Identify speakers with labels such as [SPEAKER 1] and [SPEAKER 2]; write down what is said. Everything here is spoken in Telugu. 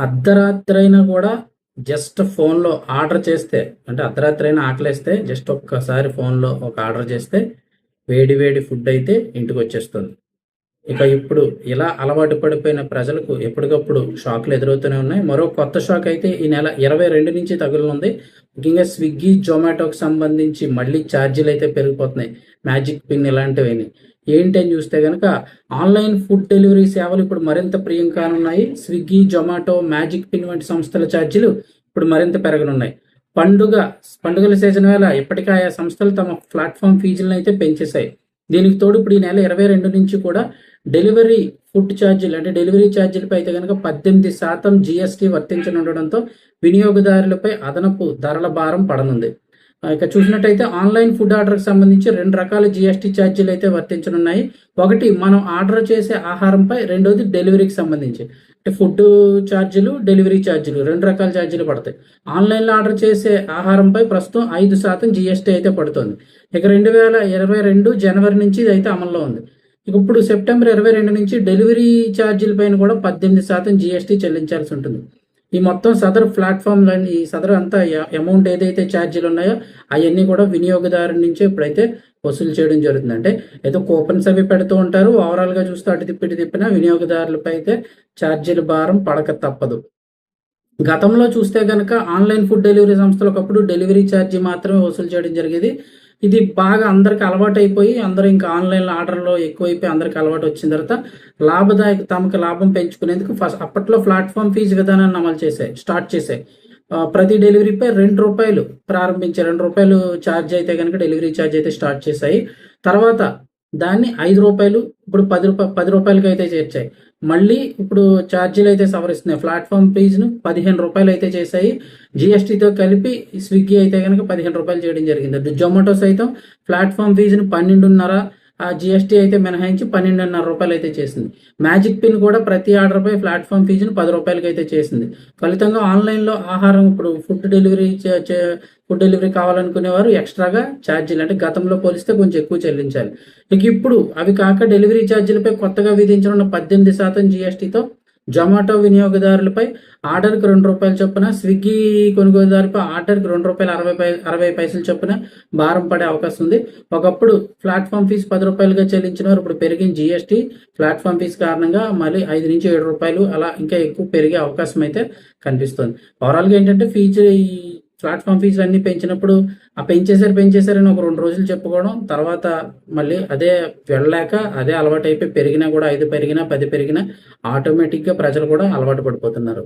[SPEAKER 1] అర్ధరాత్రి అయినా కూడా జస్ట్ ఫోన్లో ఆర్డర్ చేస్తే, అంటే అర్ధరాత్రి అయినా ఆకలేస్తే జస్ట్ ఒక్కసారి ఫోన్లో ఒక ఆర్డర్ చేస్తే వేడి వేడి ఫుడ్ అయితే ఇంటికి వచ్చేస్తుంది. ఇక ఇప్పుడు ఇలా అలవాటు పడిపోయిన ప్రజలకు ఎప్పటికప్పుడు షాక్లు ఎదురవుతూనే ఉన్నాయి. మరో కొత్త షాక్ అయితే ఈ నెల 22 నుంచి తగులనుంది. ముఖ్యంగా స్విగ్గీ, జొమాటోకి సంబంధించి మళ్ళీ ఛార్జీలు అయితే పెరిగిపోతున్నాయి. మ్యాజిక్ పిన్ ఇలాంటివన్నీ. ఏంటి అని చూస్తే కనుక ఆన్లైన్ ఫుడ్ డెలివరీ సేవలు ఇప్పుడు మరింత ప్రియం కానున్నాయి. స్విగ్గీ, జొమాటో, మ్యాజిక్ పిన్ వంటి సంస్థల ఛార్జీలు ఇప్పుడు మరింత పెరగనున్నాయి. పండుగల సీజన్ వేళ ఇప్పటికే ఆయా సంస్థలు తమ ప్లాట్ఫామ్ ఫీజులను అయితే పెంచేశాయి. దీనికి తోడు ఇప్పుడు ఈ నెల 22 నుంచి కూడా డెలివరీ ఫుడ్ ఛార్జీలు, అంటే డెలివరీ ఛార్జీలపై అయితే కనుక 18% జీఎస్టీ వర్తించనుండడంతో వినియోగదారులపై అదనపు ధరల భారం పడనుంది. ఇక చూసినట్టయితే ఆన్లైన్ ఫుడ్ ఆర్డర్కి సంబంధించి 2 రకాల జీఎస్టీ ఛార్జీలు అయితే వర్తించనున్నాయి. ఒకటి మనం ఆర్డర్ చేసే ఆహారంపై, రెండోది డెలివరీకి సంబంధించి. అంటే ఫుడ్ ఛార్జీలు, డెలివరీ ఛార్జీలు 2 రకాల ఛార్జీలు పడతాయి. ఆన్లైన్లో ఆర్డర్ చేసే ఆహారంపై ప్రస్తుతం 5% జీఎస్టీ అయితే పడుతుంది. ఇక 2022 జనవరి నుంచి ఇది అయితే అమల్లో ఉంది. ఇక ఇప్పుడు సెప్టెంబర్ 22 నుంచి డెలివరీ ఛార్జీల పైన కూడా 18% జీఎస్టీ చెల్లించాల్సి ఉంటుంది. ఈ మొత్తం సదరు ప్లాట్ఫామ్లని, ఈ సదరు అంతా అమౌంట్ ఏదైతే ఛార్జీలు ఉన్నాయో అవన్నీ కూడా వినియోగదారు నుంచే ఇప్పుడైతే వసూలు చేయడం జరుగుతుంది. అంటే ఏదో కూపన్స్ అవి పెడుతూ ఉంటారు. ఓవరాల్గా చూస్తే అటు తిప్పినా వినియోగదారులపై అయితే ఛార్జీల భారం పడక తప్పదు. గతంలో చూస్తే కనుక ఆన్లైన్ ఫుడ్ డెలివరీ సంస్థలు ఒకప్పుడు డెలివరీ ఛార్జీ మాత్రమే వసూలు చేయడం జరిగేది. ఇది బాగా అందరికి అలవాటు అయిపోయి అందరూ ఇంకా ఆన్లైన్లో ఆర్డర్లో ఎక్కువైపోయి అందరికి అలవాటు వచ్చిన తర్వాత తమకు లాభం పెంచుకునేందుకు అప్పట్లో ప్లాట్ఫామ్ ఫీజు విధానాన్ని స్టార్ట్ చేశాయి. ప్రతి డెలివరీపై ₹2 ప్రారంభించే ₹2 ఛార్జ్ అయితే కనుక డెలివరీ ఛార్జ్ అయితే స్టార్ట్ చేశాయి. తర్వాత దాన్ని ₹5 ఇప్పుడు ₹10 అయితే చేర్చాయి. మళ్ళీ ఇప్పుడు ఛార్జీలు అయితే సవరిస్తున్నాయి. ప్లాట్ఫామ్ ఫీజును ₹15 అయితే చేశాయి. జిఎస్టీతో కలిపి స్విగ్గీ అయితే కనుక ₹15 చేయడం జరిగింది. జొమాటో సైతం ప్లాట్ఫామ్ ఫీజును 12.5, ఆ జిఎస్టీ అయితే మినహాయించి ₹12.5 అయితే చేసింది. మ్యాజిక్ పిన్ కూడా ప్రతి ఆర్డర్పై ప్లాట్ఫామ్ ఫీజును ₹10 అయితే చేసింది. ఫలితంగా ఆన్లైన్లో ఆహారం ఇప్పుడు ఫుడ్ డెలివరీ కావాలనుకునేవారు ఎక్స్ట్రాగా ఛార్జీలు, అంటే గతంలో పోలిస్తే కొంచెం ఎక్కువ చెల్లించాలి. ఇక ఇప్పుడు అవి కాక డెలివరీ ఛార్జీలపై కొత్తగా విధించనున్న 18% జీఎస్టీతో జొమాటో వినియోగదారులపై ఆర్డర్కి ₹2 చొప్పున, స్విగ్గీ కొనుగోలుదారుపై ఆర్డర్కి ₹2.60 చొప్పున భారం పడే అవకాశం ఉంది. ఒకప్పుడు ప్లాట్ఫామ్ ఫీజు ₹10గా చెల్లించిన వారు ఇప్పుడు పెరిగిన జీఎస్టీ, ప్లాట్ఫామ్ ఫీజు కారణంగా మళ్ళీ ₹5 నుంచి ₹7 అలా ఇంకా ఎక్కువ పెరిగే అవకాశం అయితే కనిపిస్తుంది. ఓవరాల్గా ఏంటంటే ఈ ప్లాట్ఫామ్ ఫీజులు అన్ని పెంచినప్పుడు పెంచేశారని ఒక 2 రోజులు చెప్పుకోవడం, తర్వాత మళ్ళీ అదే వెళ్ళలేక అదే అలవాటు అయిపోయి పెరిగినా కూడా 5 పెరిగినా 10 పెరిగినా ఆటోమేటిక్గా ప్రజలు కూడా అలవాటు పడిపోతున్నారు.